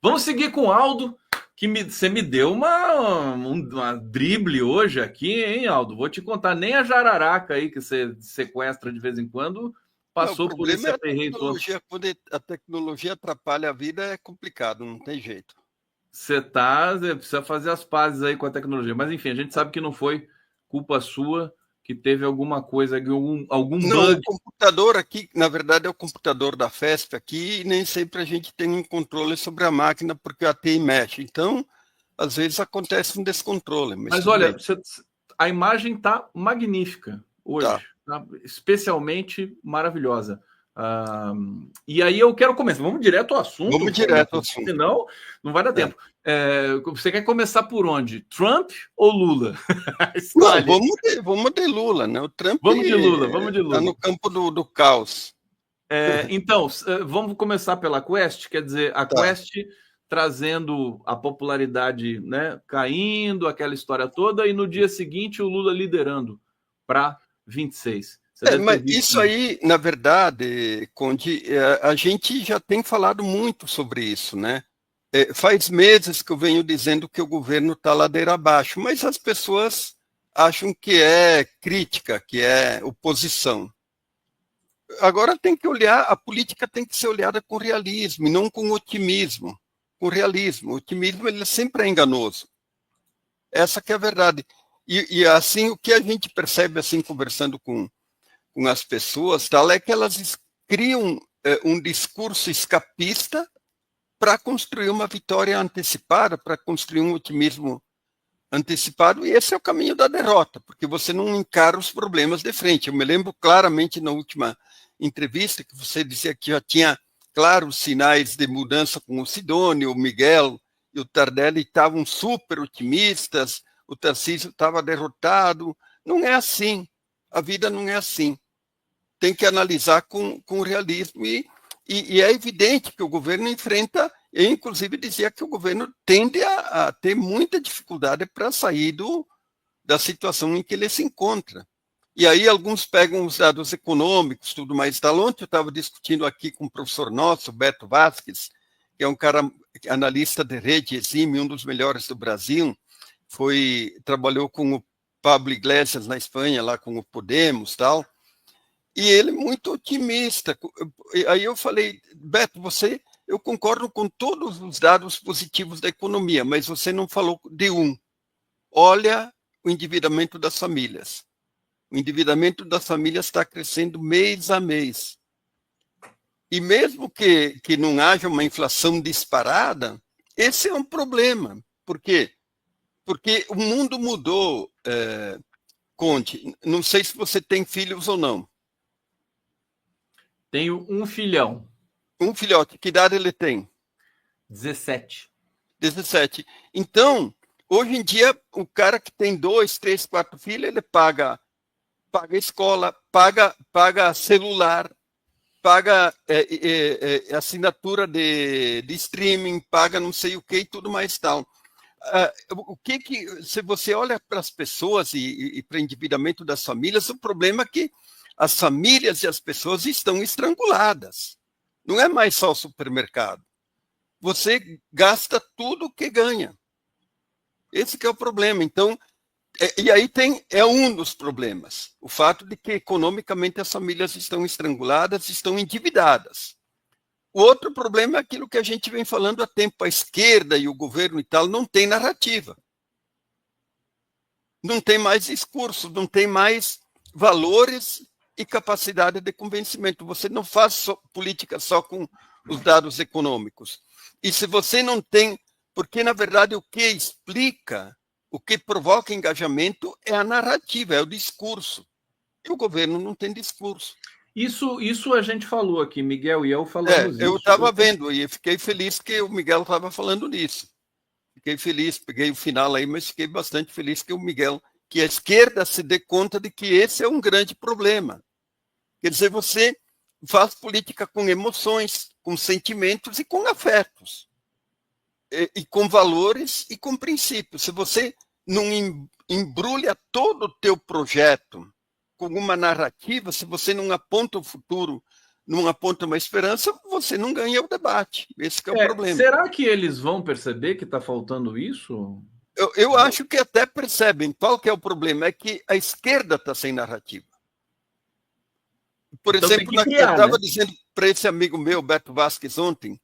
Vamos seguir com o Aldo, que você me deu uma drible hoje aqui, hein, Aldo? Vou te contar, nem a jararaca aí que você sequestra de vez em quando Não, o passou por esse problema é a aperreio todo. tecnologia. Quando a tecnologia atrapalha a vida, é complicado, não tem jeito. Você precisa fazer as pazes aí com a tecnologia. Mas enfim, a gente sabe que não foi culpa sua, que teve alguma coisa, algum Não, o bug. computador aqui, na verdade, é o computador da FESP aqui, e nem sempre a gente tem um controle sobre a máquina, porque a ATI mexe. Então, às vezes acontece um descontrole, mas Mas tudo olha, bem. a imagem tá magnífica Tá, hoje, tá especialmente maravilhosa. E aí eu quero começar. Vamos direto ao assunto, vamos direto ao Paulito, assunto. senão não vai dar É. tempo. Você quer começar por onde? Trump ou Lula? Não, Escolhe. vamos de Lula, né? O Trump Vamos de Lula, vamos de está no Lula. campo do caos. Então, vamos começar pela Quest, quer dizer, a Tá. Quest trazendo a popularidade, né, caindo, aquela história toda, e no dia seguinte o Lula liderando para 26. Você deve ter Mas visto isso isso. aí, na verdade, Conde, a gente já tem falado muito sobre isso, né? Faz meses que eu venho dizendo que o governo está ladeira abaixo, mas as pessoas acham que é crítica, que é oposição. Agora tem que olhar, a política tem que ser olhada com realismo e não com otimismo. Com realismo. O otimismo ele sempre é enganoso. Essa que é a verdade. E assim, o que a gente percebe assim conversando com as pessoas, tal, é que elas criam um discurso escapista para construir uma vitória antecipada, para construir um otimismo antecipado, e esse é o caminho da derrota, porque você não encara os problemas de frente. Eu me lembro claramente na última entrevista que você dizia que já tinha claros sinais de mudança com o Sidônio, o Miguel e o Tardelli estavam super otimistas, o Tarcísio estava derrotado. Não é assim. A vida não é assim. Tem que analisar com realismo e é evidente que o governo enfrenta, eu inclusive dizia que o governo tende a ter muita dificuldade para sair da situação em que ele se encontra. E aí alguns pegam os dados econômicos, tudo mais. Ontem eu estava discutindo aqui com um professor nosso, Beto Vasquez, que é um cara analista de rede exímio, um dos melhores do Brasil, trabalhou com o Pablo Iglesias na Espanha, lá com o Podemos, tal. E ele muito otimista. Aí eu falei, Beto, eu concordo com todos os dados positivos da economia, mas você não falou de um. Olha o endividamento das famílias. O endividamento das famílias está crescendo mês a mês. E mesmo que não haja uma inflação disparada, esse é um problema. Por quê? Porque o mundo mudou, Conte. Não sei se você tem filhos ou não. Tenho um filhão, Um filhote, que idade ele tem? 17. 17. Então, hoje em dia, o cara que tem 2, 3, 4 filhos, ele paga escola, paga celular, paga assinatura de streaming, paga não sei o que e tudo mais tal. Se você olha para as pessoas e para o endividamento das famílias, o problema é que as famílias e as pessoas estão estranguladas. Não é mais só o supermercado. Você gasta tudo que ganha. Esse que é o problema. Então, e aí é um dos problemas. O fato de que economicamente as famílias estão estranguladas, estão endividadas. O outro problema é aquilo que a gente vem falando há tempo. A esquerda e o governo e tal não tem narrativa. Não tem mais discurso, não tem mais valores e capacidade de convencimento. Você não faz política só com os dados econômicos. E se você não tem, porque na verdade o que explica, o que provoca engajamento é a narrativa, é o discurso. E o governo não tem discurso. Isso a gente falou aqui, Miguel e eu falamos Eu isso. estava vendo e fiquei feliz que o Miguel estava falando nisso. Fiquei feliz, peguei o final aí, mas fiquei bastante feliz que o Miguel, que a esquerda se dê conta de que esse é um grande problema. Quer dizer, você faz política com emoções, com sentimentos e com afetos. E com valores e com princípios. Se você não embrulha todo o teu projeto com uma narrativa, se você não aponta o futuro não aponta uma esperança, você não ganha o debate. Esse que é o problema. Será que eles vão perceber que está faltando isso? Eu acho que até percebem. Qual que é o problema? É que a esquerda está sem narrativa. Por Então exemplo, tem que criar, eu estava né? dizendo para esse amigo meu, Beto Vasquez, ontem,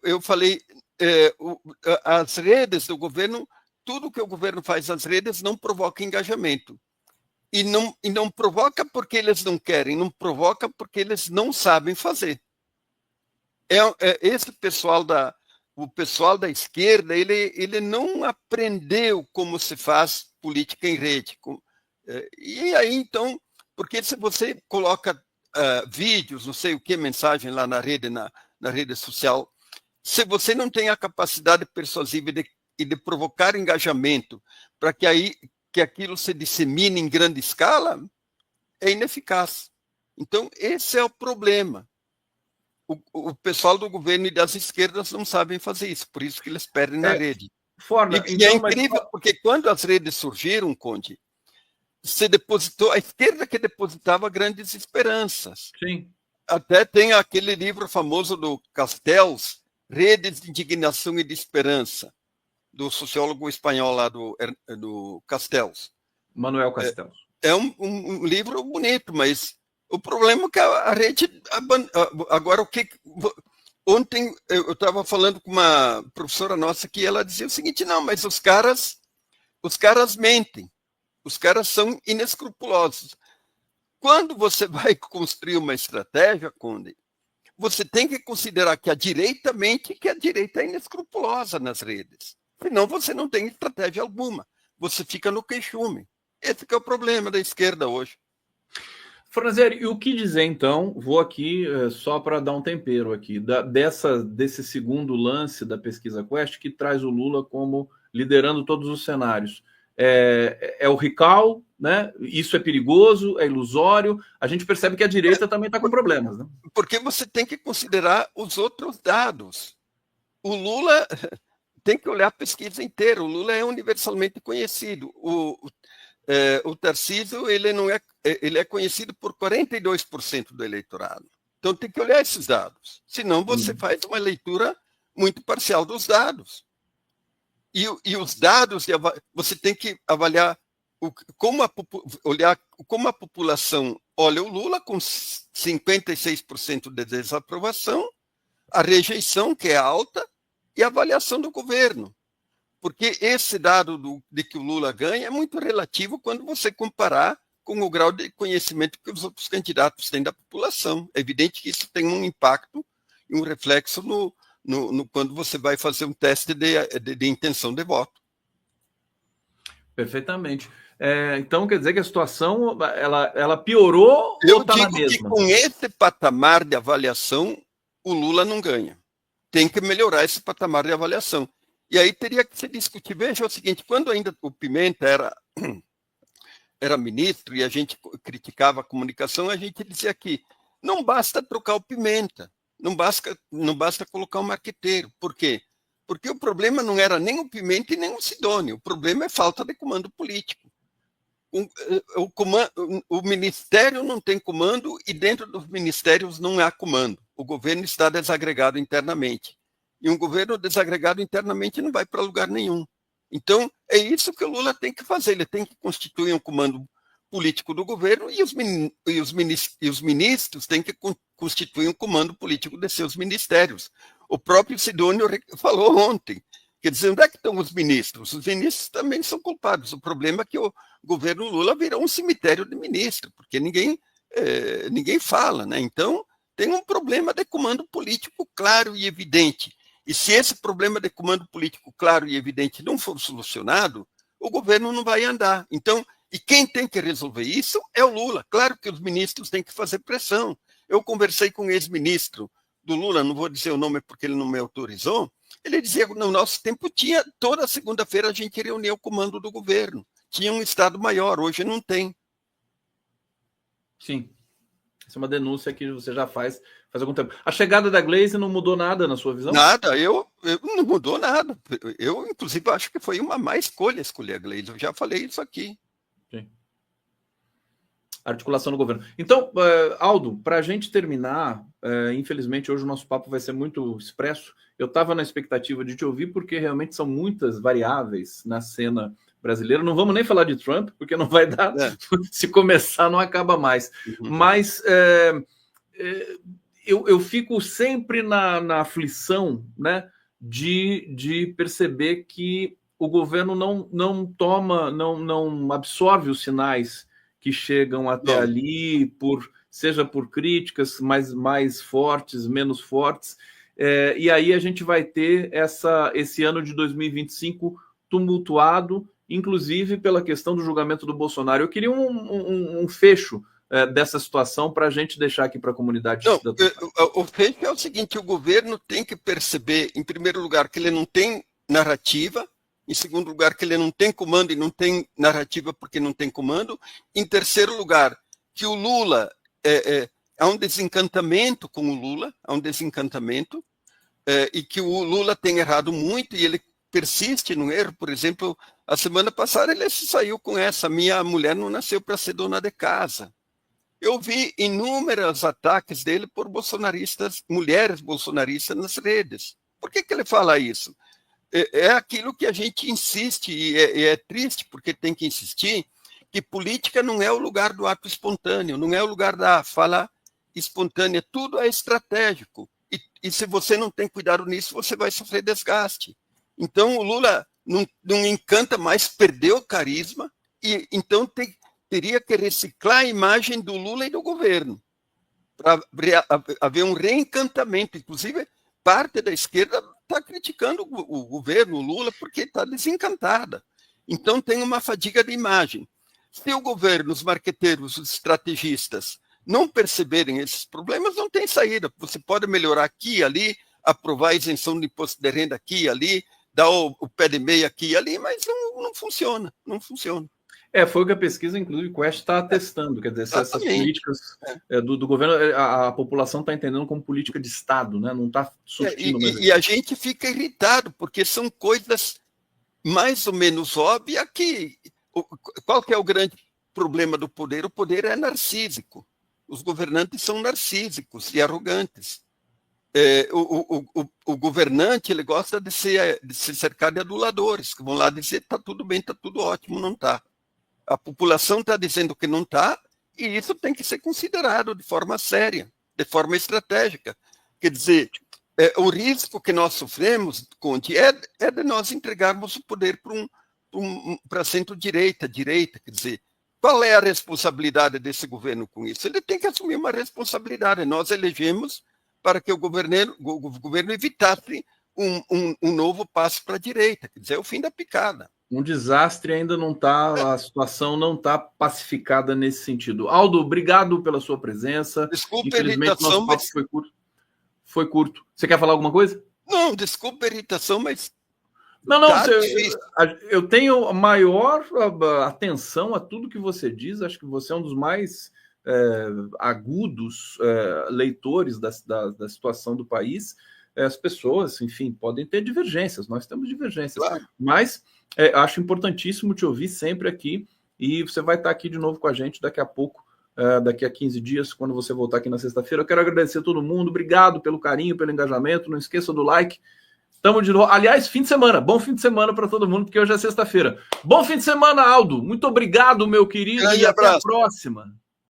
eu falei, as redes do governo, tudo que o governo faz nas redes não provoca engajamento. E não provoca porque eles não querem, não provoca porque eles não sabem fazer. Esse o pessoal da esquerda, ele não aprendeu como se faz política em rede. E aí, então, porque se você coloca vídeos, não sei o que, mensagem lá na rede social, se você não tem a capacidade persuasiva de provocar engajamento para que aquilo se dissemine em grande escala, é ineficaz. Então, esse é o problema. O pessoal do governo e das esquerdas não sabem fazer isso, por isso que eles perdem na rede. Forna, E então, é incrível, porque quando as redes surgiram, Conde, se depositou, a esquerda que depositava grandes esperanças. Sim. Até tem aquele livro famoso do Castells, Redes de Indignação e de Esperança, do sociólogo espanhol lá do Castells. Manuel Castells. É um livro bonito, mas o problema é que a rede... Agora, ontem eu estava falando com uma professora nossa que ela dizia o seguinte, não, mas os caras mentem, os caras são inescrupulosos. Quando você vai construir uma estratégia, Conde, você tem que considerar que a direita mente, que a direita é inescrupulosa nas redes. Senão você não tem estratégia alguma. Você fica no queixume. Esse que é o problema da esquerda hoje. Franzeri, e o que dizer então? Vou aqui só para dar um tempero aqui, desse segundo lance da pesquisa Quest, que traz o Lula como liderando todos os cenários. É o Rical, né? Isso é perigoso, é ilusório. A gente percebe que a direita também está com problemas, né? Porque você tem que considerar os outros dados. O Lula tem que olhar a pesquisa inteira. O Lula é universalmente conhecido. O Tarcísio ele é conhecido por 42% do eleitorado. Então tem que olhar esses dados. Senão você faz uma leitura muito parcial dos dados. E os dados, você tem que avaliar olhar como a população olha o Lula, com 56% de desaprovação, a rejeição, que é alta, e a avaliação do governo. Porque esse dado de que o Lula ganha é muito relativo quando você comparar com o grau de conhecimento que os outros candidatos têm da população. É evidente que isso tem um impacto e um reflexo quando você vai fazer um teste de intenção de voto. Perfeitamente. Então quer dizer que a situação ela piorou ou está na mesma? Eu digo que com esse patamar de avaliação, o Lula não ganha. Tem que melhorar esse patamar de avaliação. E aí teria que se discutir. Veja o seguinte, quando ainda o Pimenta era ministro e a gente criticava a comunicação, a gente dizia que não basta trocar o Pimenta, não basta colocar um marqueteiro. Por quê? Porque o problema não era nem o Pimenta e nem o Sidônio. O problema é falta de comando político. O ministério não tem comando e dentro dos ministérios não há comando. O governo está desagregado internamente. E um governo desagregado internamente não vai para lugar nenhum. Então, é isso que o Lula tem que fazer. Ele tem que constituir um comando político do governo e os ministros têm que constituir um comando político de seus ministérios. O próprio Sidônio falou ontem. Quer dizer, onde é que estão os ministros? Os ministros também são culpados. O problema é que o governo Lula virou um cemitério de ministro, porque ninguém fala, né? Então, tem um problema de comando político claro e evidente. E se esse problema de comando político claro e evidente não for solucionado, o governo não vai andar. Então, e quem tem que resolver isso é o Lula. Claro que os ministros têm que fazer pressão. Eu conversei com o ex-ministro do Lula, não vou dizer o nome porque ele não me autorizou, ele dizia que no nosso tempo toda segunda-feira a gente reunia o comando do governo. Tinha um Estado-Maior, hoje não tem. Sim. Essa é uma denúncia que você já faz algum tempo. A chegada da Gleisi não mudou nada na sua visão? Nada, eu não mudou nada. Eu, inclusive, acho que foi uma má escolha escolher a Gleisi. Eu já falei isso aqui. Sim. articulação no governo. Então, Aldo, para a gente terminar, infelizmente hoje o nosso papo vai ser muito expresso. Eu estava na expectativa de te ouvir, porque realmente são muitas variáveis na cena brasileira. Não vamos nem falar de Trump, porque não vai dar. Se começar, não acaba mais. Mas eu fico sempre na aflição, né, de perceber que o governo não absorve os sinais que chegam até ali, seja por críticas mais fortes, menos fortes, e aí a gente vai ter esse ano de 2025 tumultuado, inclusive pela questão do julgamento do Bolsonaro. Eu queria um fecho dessa situação para a gente deixar aqui para a comunidade. O fecho é o seguinte: o governo tem que perceber, em primeiro lugar, que ele não tem narrativa. Em segundo lugar, que ele não tem comando e não tem narrativa porque não tem comando. Em terceiro lugar, que o Lula há um desencantamento com o Lula, e que o Lula tem errado muito e ele persiste no erro. Por exemplo, a semana passada ele saiu com essa: minha mulher não nasceu para ser dona de casa. Eu vi inúmeros ataques dele por bolsonaristas, mulheres bolsonaristas nas redes. Por que ele fala isso? É aquilo que a gente insiste, e é triste porque tem que insistir, que política não é o lugar do ato espontâneo, não é o lugar da fala espontânea, tudo é estratégico. E se você não tem cuidado nisso, você vai sofrer desgaste. Então o Lula não encanta mais, perdeu o carisma, e então teria que reciclar a imagem do Lula e do governo, para haver um reencantamento. Inclusive, parte da esquerda está criticando o governo, o Lula, porque está desencantada. Então tem uma fadiga de imagem. Se o governo, os marqueteiros, os estrategistas não perceberem esses problemas, não tem saída. Você pode melhorar aqui e ali, aprovar a isenção do imposto de renda aqui e ali, dar o pé de meia aqui e ali, mas não funciona, não funciona. Foi o que a pesquisa, inclusive, o Quest está testando. Quer dizer, essas políticas do governo, a população está entendendo como política de Estado, né? Não está surtindo. E a gente fica irritado, porque são coisas mais ou menos óbvias que... Qual que é o grande problema do poder? O poder é narcísico. Os governantes são narcísicos e arrogantes. O governante, ele gosta de se cercar de aduladores, que vão lá dizer: está tudo bem, está tudo ótimo. Não está. A população está dizendo que não está, e isso tem que ser considerado de forma séria, de forma estratégica. Quer dizer, o risco que nós sofremos, Conde, é de nós entregarmos o poder para centro-direita, quer dizer, qual é a responsabilidade desse governo com isso? Ele tem que assumir uma responsabilidade. Nós elegemos para que o governo evitasse um novo passo para a direita, quer dizer, o fim da picada. Um desastre ainda não está, a situação não está pacificada nesse sentido. Aldo, obrigado pela sua presença. Desculpa a irritação, nosso papo foi curto. Você quer falar alguma coisa? Não, desculpa a irritação, mas... Não, eu tenho maior atenção a tudo que você diz. Acho que você é um dos mais agudos leitores da situação do país. As pessoas, enfim, podem ter divergências. Nós temos divergências. Claro. Mas acho importantíssimo te ouvir sempre aqui. E você vai estar aqui de novo com a gente daqui a pouco, daqui a 15 dias, quando você voltar aqui na sexta-feira. Eu quero agradecer a todo mundo. Obrigado pelo carinho, pelo engajamento. Não esqueça do like. Tamo de novo. Aliás, fim de semana. Bom fim de semana para todo mundo, porque hoje é sexta-feira. Bom fim de semana, Aldo. Muito obrigado, meu querido. E até a próxima.